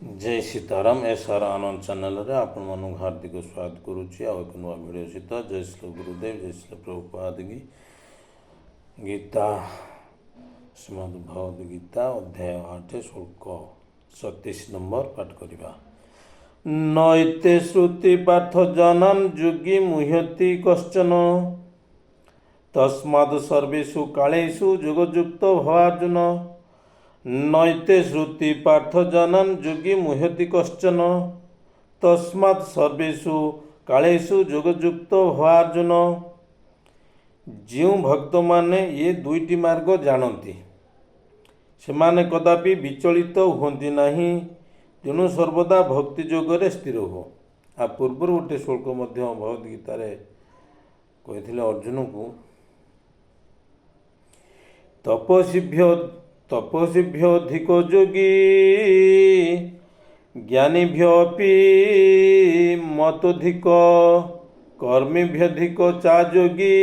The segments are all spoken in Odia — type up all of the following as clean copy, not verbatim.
जय सीताराम एसआर आनंद चैनल रे आपण मानक हार्दिक स्वागत करुच्ची आ एक नुआ वीडियो सहित जय श्री गुरुदेव जय श्री प्रभुपाद की गीता श्रीमद् भगवद गीता अध्याय 8 श्लोक 37 नंबर पाठ करिबा। नैते श्रुति पार्थ जनन जुगी मुह्यति कश्चन तस्माद् सर्वेषु कालेषु युगयुक्त भवार्जुन। नैते श्रुति पार्थ जनन जुगी मुह्यति कश्चन तस्मात् सर्वेषु कालेषु युगयुक्त भवार्जुन। जो भक्त माने ये दुईटी मार्ग जानती सेमाने कदापि विचलित हुअन्ति नहीं, तेणु सर्वदा भक्ति जोगरे स्थिर हो। आ पूर्व गोटे श्लोक भगवद गीतार कही अर्जुन को तपस्विभ्योऽधिक योगी ज्ञानिभ्योऽपि मतोधिक कर्मिभ्यधिक चा योगी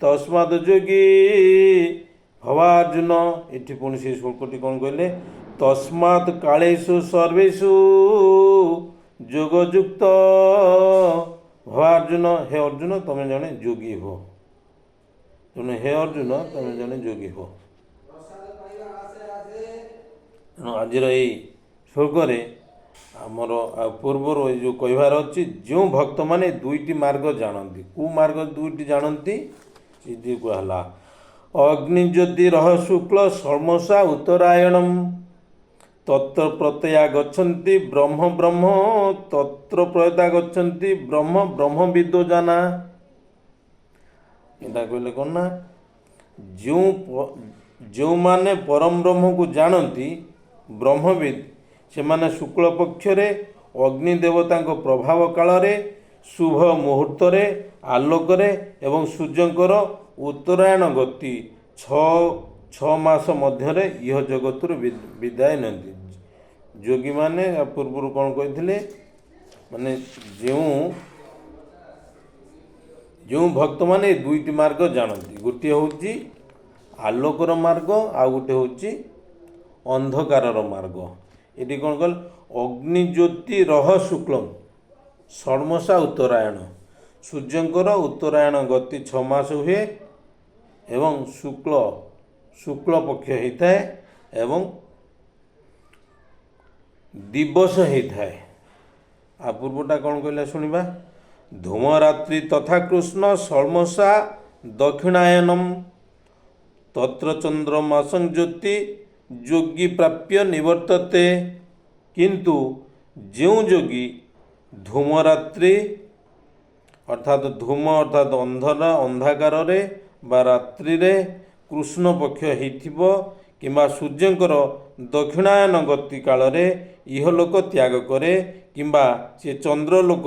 तस्माद् योगी भवार्जुन। ये पुणी से श्लोकटी कौन कहले तस्मात् कालेषु सर्वेषु योगयुक्त भवार्जुन। हे अर्जुन तुम जड़े योगी हो, तेणु हे अर्जुन तुम जड़े योगी हो। तेणु आज श्लोक आमर पूर्वर जो कहबार अच्छी जो भक्त माने दुईटी मार्ग जानती कौ मार्ग दुईटी जानती कहला अग्निज्योतिरः शुक्ल षण्मसा उत्तरायणम तत्र प्रत्यया गच्छन्ति ब्रह्म ब्रह्म तत्र प्रयता गच्छन्ति ब्रह्म ब्रह्म विद्यो जाना। यहाँ कहले कौन ना जो माने परम ब्रह्म को जानती ब्रह्मविद से माने शुक्ल पक्षरे अग्नि देवता प्रभाव काल शुभ मुहूर्त आलोकरे एवं सूर्यंकर उत्तरायण गति छ मास मध्य यह जगत विदाय नती। योगी माने पूर्व कौन कहते माने जो भक्त माने दुईटी मार्ग जानती गोटे हूँ आलोकर मार्ग आ गोटे हूँ अंधकार मार्ग। ये कौन कल अग्निज्योति रह शुक्लम षण्मसा उत्तरायण सूर्यंकर उत्तरायण गति 6 मास हुए एवं शुक्ल पक्ष होता है एवं दिवस होता है। आ पूर्वटा कौन कहला शुणा धूमरात्रि तथा कृष्ण षण्मसा दक्षिणायनम तत्र चंद्रमासं ज्योति योगी प्राप्य निवर्तते। किंतु जो योगी धूमरात्रि अर्थात धूम अर्थात अंधाकार बा रात्रि रे कृष्ण पक्ष होइथिबो किंबा सूर्यंकर दक्षिणायन गति काल रे इहलोक त्याग करे किंबा से चंद्रलोक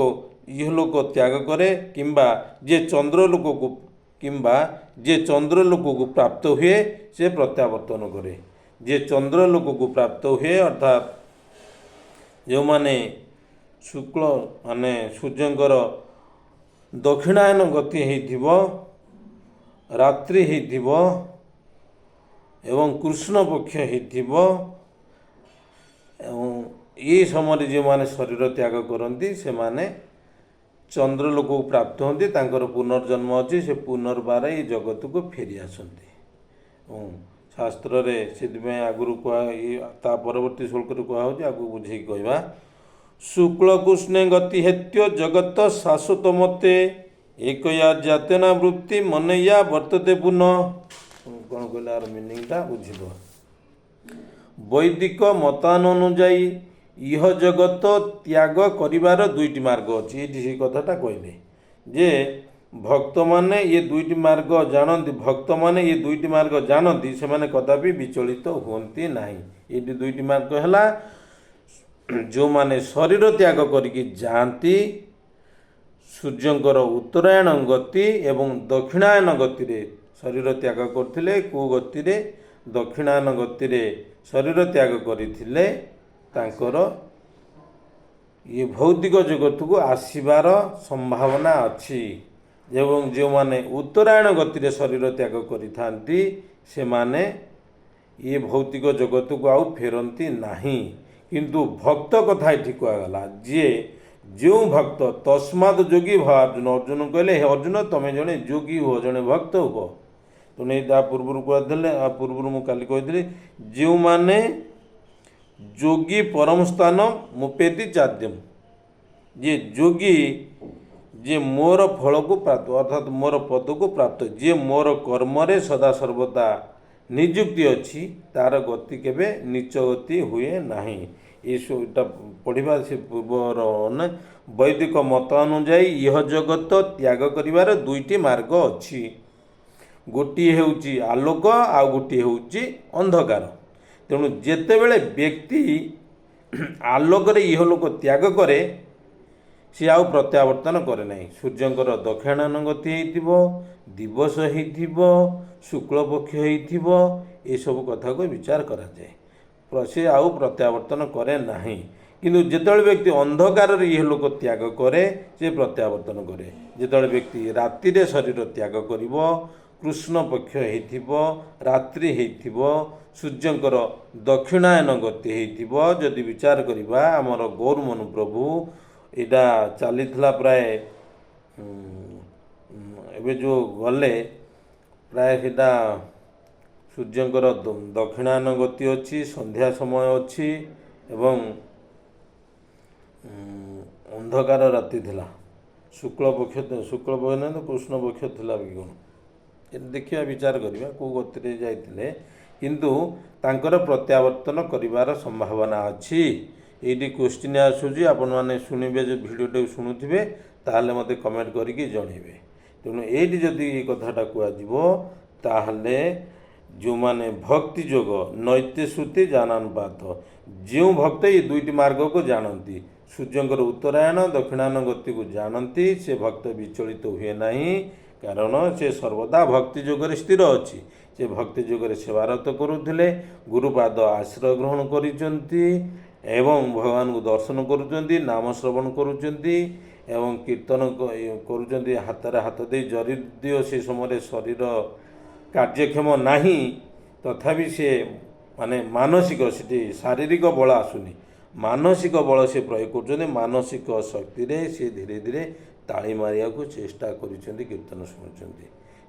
इहलोक त्याग करे किंबा जे चंद्रलोक को प्राप्त हुए से प्रत्यावर्तन करे। जे चंद्रलोक को प्राप्त हुए अर्थात जो माने शुक्ल माने सूर्यंकर दक्षिणायन गति होइथिबो रात्रि होइथिबो एवं कृष्ण पक्ष होइथिबो एवं ये समय जो माने शरीर त्याग करती से माने चंद्रलोक को प्राप्त होती तांकर पुनर्जन्म अच्छी से पुनर्बार ये जगत को फेरी आसती। शास्त्र रे से आगुरी कह परवर्ती श्लोक कहुच्छे आगे बुझे कहवा शुक्ल कृष्ण गति हेत्य जगत शाश्वत मते एकया जातना वृत्ति मनया वर्तते पुनः। कौन कहला यार मीनिंगटा बुझिब वैदिक मतानुजाई यह जगत त्याग करिवार दुईटी मार्ग अच्छी। ये कथाटा कहले जे भक्त माने ये दुईटी मार्ग जानती भक्त माने ये दुईटी मार्ग जानती से माने कदापि विचलित हुअन्ति नहीं। ये दुईटी मार्ग है जो माने शरीर त्याग करके जाती सूर्यंकर उत्तरायण गति एवं दक्षिणायन गति रे शरीर त्याग करथिले को गति रे दक्षिणायन गति रे शरीर त्याग करथिले तांकर ये भौतिक जगत को आसीबार संभावना अच्छी एवं जो माने उत्तरायण गति रे शरीर त्याग करिथांती से माने ये भौतिक जगत को आउ फेरती नहीं କିନ୍ତୁ ଭକ୍ତ କଥା ଏଠି କୁହାଗଲା ଯିଏ ଯେଉଁ ଭକ୍ତ ତସ୍ମାତ୍ ଯୋଗୀ ଭାବାର୍ଜୁନ ଅର୍ଜୁନ କହିଲେ ହେ ଅର୍ଜୁନ ତମେ ଜଣେ ଯୋଗୀ ହୁଅ ଜଣେ ଭକ୍ତ ହୁଅ। ତେଣୁ ତା ପୂର୍ବରୁ କହିଥିଲେ ପୂର୍ବରୁ ମୁଁ କାଲି କହିଥିଲି ଯେଉଁମାନେ ଯୋଗୀ ପରମ ସ୍ଥାନ ମୁପେତି ଚାଦ୍ୟମ ଯିଏ ଯୋଗୀ ଯିଏ ମୋର ଫଳକୁ ପ୍ରାପ୍ତ ଅର୍ଥାତ୍ ମୋର ପଦକୁ ପ୍ରାପ୍ତ ଯିଏ ମୋର କର୍ମରେ ସଦାସର୍ବଦା ନିଯୁକ୍ତି ଅଛି ତାର ଗତି କେବେ ନୀଚ ଗତି ହୁଏ ନାହିଁ। ଏଇଟା ପଢ଼ିବା ସେ ପୂର୍ବର ବୈଦିକ ମତ ଅନୁଯାୟୀ ଇହ ଜଗତ ତ୍ୟାଗ କରିବାର ଦୁଇଟି ମାର୍ଗ ଅଛି। ଗୋଟିଏ ହେଉଛି ଆଲୋକ ଆଉ ଗୋଟିଏ ହେଉଛି ଅନ୍ଧକାର। ତେଣୁ ଯେତେବେଳେ ବ୍ୟକ୍ତି ଆଲୋକରେ ଇହଲୋକ ତ୍ୟାଗ କରେ ସିଏ ଆଉ ପ୍ରତ୍ୟାବର୍ତ୍ତନ କରେ ନାହିଁ। ସୂର୍ଯ୍ୟଙ୍କର ଦକ୍ଷିଣାନୁଗତି ହେଇଥିବ, ଦିବସ ହେଇଥିବ, ଶୁକ୍ଳପକ୍ଷ ହେଇଥିବ, ଏସବୁ କଥାକୁ ବିଚାର କରାଯାଏ। ସେ ଆଉ ପ୍ରତ୍ୟାବର୍ତ୍ତନ କରେ ନାହିଁ। କିନ୍ତୁ ଯେତେବେଳେ ବ୍ୟକ୍ତି ଅନ୍ଧକାରରେ ଇହଲୋକ ତ୍ୟାଗ କରେ ସେ ପ୍ରତ୍ୟାବର୍ତ୍ତନ କରେ। ଯେତେବେଳେ ବ୍ୟକ୍ତି ରାତିରେ ଶରୀର ତ୍ୟାଗ କରିବ, କୃଷ୍ଣ ପକ୍ଷ ହେଇଥିବ, ରାତ୍ରି ହେଇଥିବ, ସୂର୍ଯ୍ୟଙ୍କର ଦକ୍ଷିଣାୟନ ଗତି ହେଇଥିବ, ଯଦି ବିଚାର କରିବା ଆମର ଗୌରମନୁ ପ୍ରଭୁ ଏଇଟା ଚାଲିଥିଲା ପ୍ରାୟ ଏବେ ଯେଉଁ ଗଲେ ପ୍ରାୟ ସେଇଟା ସୂର୍ଯ୍ୟଙ୍କର ଦକ୍ଷିଣାୟନ ଗତି ଅଛି, ସନ୍ଧ୍ୟା ସମୟ ଅଛି ଏବଂ ଅନ୍ଧକାର ରାତି ଥିଲା। ଶୁକ୍ଳପକ୍ଷ ନାହିଁ ତ କୃଷ୍ଣ ପକ୍ଷ ଥିଲା ବି କ'ଣ ଦେଖିବା ବିଚାର କରିବା କେଉଁ ଗତିରେ ଯାଇଥିଲେ। କିନ୍ତୁ ତାଙ୍କର ପ୍ରତ୍ୟାବର୍ତ୍ତନ କରିବାର ସମ୍ଭାବନା ଅଛି। ଏଇଠି କ୍ୱେଶ୍ଚିନ୍ ଆସୁଛି, ଆପଣମାନେ ଶୁଣିବେ ଯେଉଁ ଭିଡ଼ିଓଟାକୁ ଶୁଣୁଥିବେ ତାହେଲେ ମୋତେ କମେଣ୍ଟ କରିକି ଜଣେଇବେ। ତେଣୁ ଏଇଠି ଯଦି ଏଇ କଥାଟା କୁହାଯିବ ତାହେଲେ ଯେଉଁମାନେ ଭକ୍ତି ଯୋଗ ନୈତେ ଶ୍ରୁତି ଜାନାନୁପାତ ଯେଉଁ ଭକ୍ତ ଏଇ ଦୁଇଟି ମାର୍ଗକୁ ଜାଣନ୍ତି, ସୂର୍ଯ୍ୟଙ୍କର ଉତ୍ତରାୟଣ ଦକ୍ଷିଣାୟନ ଗତିକୁ ଜାଣନ୍ତି, ସେ ଭକ୍ତ ବିଚଳିତ ହୁଏ ନାହିଁ। କାରଣ ସେ ସର୍ବଦା ଭକ୍ତି ଯୋଗରେ ସ୍ଥିର ଅଛି। ସେ ଭକ୍ତି ଯୋଗରେ ସେବାରତ କରୁଥିଲେ, ଗୁରୁପାଦ ଆଶ୍ରୟ ଗ୍ରହଣ କରିଛନ୍ତି ଏବଂ ଭଗବାନଙ୍କୁ ଦର୍ଶନ କରୁଛନ୍ତି, ନାମ ଶ୍ରବଣ କରୁଛନ୍ତି ଏବଂ କୀର୍ତ୍ତନ କରୁଛନ୍ତି। ହାତରେ ହାତ ଦେଇ ଯଦିଓ ସେ ସମୟରେ ଶରୀର କାର୍ଯ୍ୟକ୍ଷମ ନାହିଁ ତଥାପି ସେ ମାନସିକ ସେଠି ଶାରୀରିକ ବଳ ଆସୁନି, ମାନସିକ ବଳ ସେ ପ୍ରୟୋଗ କରୁଛନ୍ତି। ମାନସିକ ଶକ୍ତିରେ ସେ ଧୀରେ ଧୀରେ ତାଳି ମାରିବାକୁ ଚେଷ୍ଟା କରୁଛନ୍ତି, କୀର୍ତ୍ତନ ଶୁଣୁଛନ୍ତି।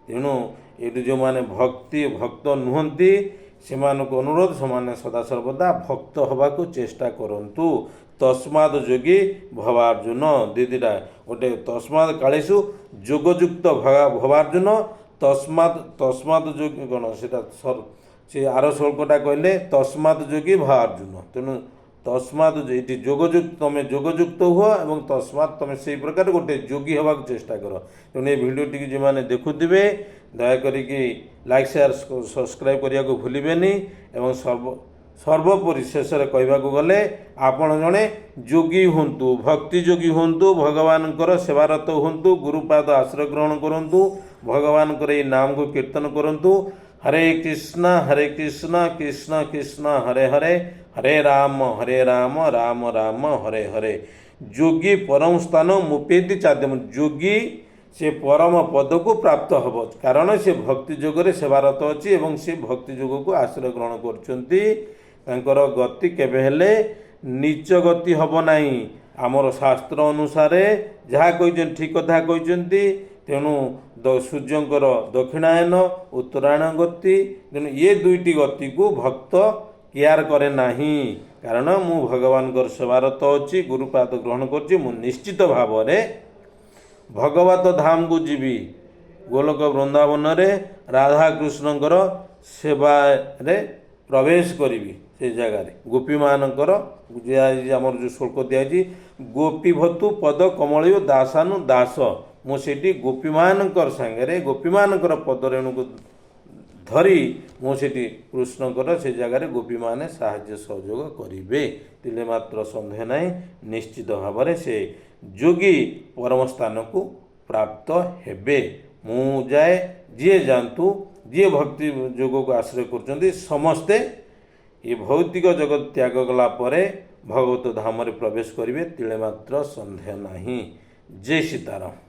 ତେଣୁ ଏଇଠି ଯେଉଁମାନେ ଭକ୍ତ ନୁହନ୍ତି ସେମାନଙ୍କୁ ଅନୁରୋଧ ସେମାନେ ସଦାସର୍ବଦା ଭକ୍ତ ହେବାକୁ ଚେଷ୍ଟା କରନ୍ତୁ। ତସ୍ମାତ୍ ଯୋଗୀ ଭବାର୍ଜୁନ ଦିଦିଟା ଗୋଟେ ତସ୍ମାତ୍ କାଳେଷୁ ଯୋଗଯୁକ୍ତ ଭବାର୍ଜୁନ ତସ୍ମାତ୍ ଯୋଗୀ କ'ଣ ସେଟା ସେ ଆର ଶ୍ଲୋକଟା କହିଲେ ତସ୍ମାତ୍ ଯୋଗୀ ଭବାର୍ଜୁନ। ତେଣୁ ତସ୍ମାତ୍ ଏଇଠି ଯୋଗଯୁକ୍ତ ତମେ ଯୋଗଯୁକ୍ତ ହୁଅ ଏବଂ ତସ୍ମାତ୍ ତମେ ସେଇ ପ୍ରକାର ଗୋଟେ ଯୋଗୀ ହେବାକୁ ଚେଷ୍ଟା କର। ତେଣୁ ଏ ଭିଡ଼ିଓଟିକୁ ଯେଉଁମାନେ ଦେଖୁଥିବେ ଦୟାକରିକି ଲାଇକ୍ ସେୟାର ସବସ୍କ୍ରାଇବ୍ କରିବାକୁ ଭୁଲିବେନି ଏବଂ ସର୍ବୋପରି ଶେଷରେ କହିବାକୁ ଗଲେ ଆପଣ ଜଣେ ଯୋଗୀ ହୁଅନ୍ତୁ, ଭକ୍ତି ଯୋଗୀ ହୁଅନ୍ତୁ, ଭଗବାନଙ୍କର ସେବାରତ ହୁଅନ୍ତୁ, ଗୁରୁପାଦ ଆଶ୍ରୟ ଗ୍ରହଣ କରନ୍ତୁ, ଭଗବାନଙ୍କର ଏଇ ନାମକୁ କୀର୍ତ୍ତନ କରନ୍ତୁ। ହରେ କୃଷ୍ଣ କୃଷ୍ଣ କୃଷ୍ଣ ହରେ ହରେ, ହରେ ରାମ ରାମ ରାମ ହରେ ହରେ। ଯୋଗୀ ପରମ ସ୍ଥାନ ମୁପେତି ଚାଦ୍ୟମ ଯୋଗୀ ସେ ପରମ ପଦକୁ ପ୍ରାପ୍ତ ହେବ କାରଣ ସେ ଭକ୍ତି ଯୋଗରେ ସେବାରତ ଅଛି ଏବଂ ସେ ଭକ୍ତି ଯୋଗକୁ ଆଶ୍ରୟ ଗ୍ରହଣ କରୁଛନ୍ତି। ତାଙ୍କର ଗତି କେବେ ହେଲେ ନୀଚ ଗତି ହେବ ନାହିଁ। ଆମର ଶାସ୍ତ୍ର ଅନୁସାରେ ଯାହା କହିଛନ୍ତି ଠିକ୍ କଥା କହିଛନ୍ତି। ତେଣୁ ସୂର୍ଯ୍ୟଙ୍କର ଦକ୍ଷିଣାୟନ ଉତ୍ତରାୟଣ ଗତି, ତେଣୁ ଏ ଦୁଇଟି ଗତିକୁ ଭକ୍ତ କେୟାର କରେ ନାହିଁ। କାରଣ ମୁଁ ଭଗବାନଙ୍କର ସେବାରତ ଅଛି, ଗୁରୁପାଦ ଗ୍ରହଣ କରୁଛି, ମୁଁ ନିଶ୍ଚିତ ଭାବରେ ଭଗବତ ଧାମକୁ ଯିବି। ଗୋଲକ ବୃନ୍ଦାବନରେ ରାଧାକୃଷ୍ଣଙ୍କର ସେବାରେ ପ୍ରବେଶ କରିବି। ସେ ଜାଗାରେ ଗୋପୀମାନଙ୍କର ଆମର ଯେଉଁ ଶ୍ଲୋକ ଦିଆଯାଇଛି ଗୋପୀଭତୁ ପଦ କମଳୀୟ ଦାସାନୁ ଦାସ, ମୁଁ ସେଠି ଗୋପୀମାନଙ୍କର ସାଙ୍ଗରେ ଗୋପୀମାନଙ୍କର ପଦରେଣୁକୁ ଧରି ମୁଁ ସେଠି କୃଷ୍ଣଙ୍କର ସେ ଜାଗାରେ ଗୋପୀମାନେ ସାହାଯ୍ୟ ସହଯୋଗ କରିବେ। ତିଳେ ମାତ୍ର ସନ୍ଦେହ ନାହିଁ, ନିଶ୍ଚିତ ଭାବରେ ସେ ଯୋଗୀ ପରମ ସ୍ଥାନକୁ ପ୍ରାପ୍ତ ହେବେ। ମୁଁ ଯାଏ, ଯିଏ ଯାଆନ୍ତୁ, ଯିଏ ଭକ୍ତି ଯୋଗକୁ ଆଶ୍ରୟ କରୁଛନ୍ତି ସମସ୍ତେ ଏ ଭୌତିକ ଜଗତ ତ୍ୟାଗ କଲା ପରେ ଭଗବତ ଧାମରେ ପ୍ରବେଶ କରିବେ, ତିଳେ ମାତ୍ର ସନ୍ଦେହ ନାହିଁ। ଜୟ ସୀତାରାମ।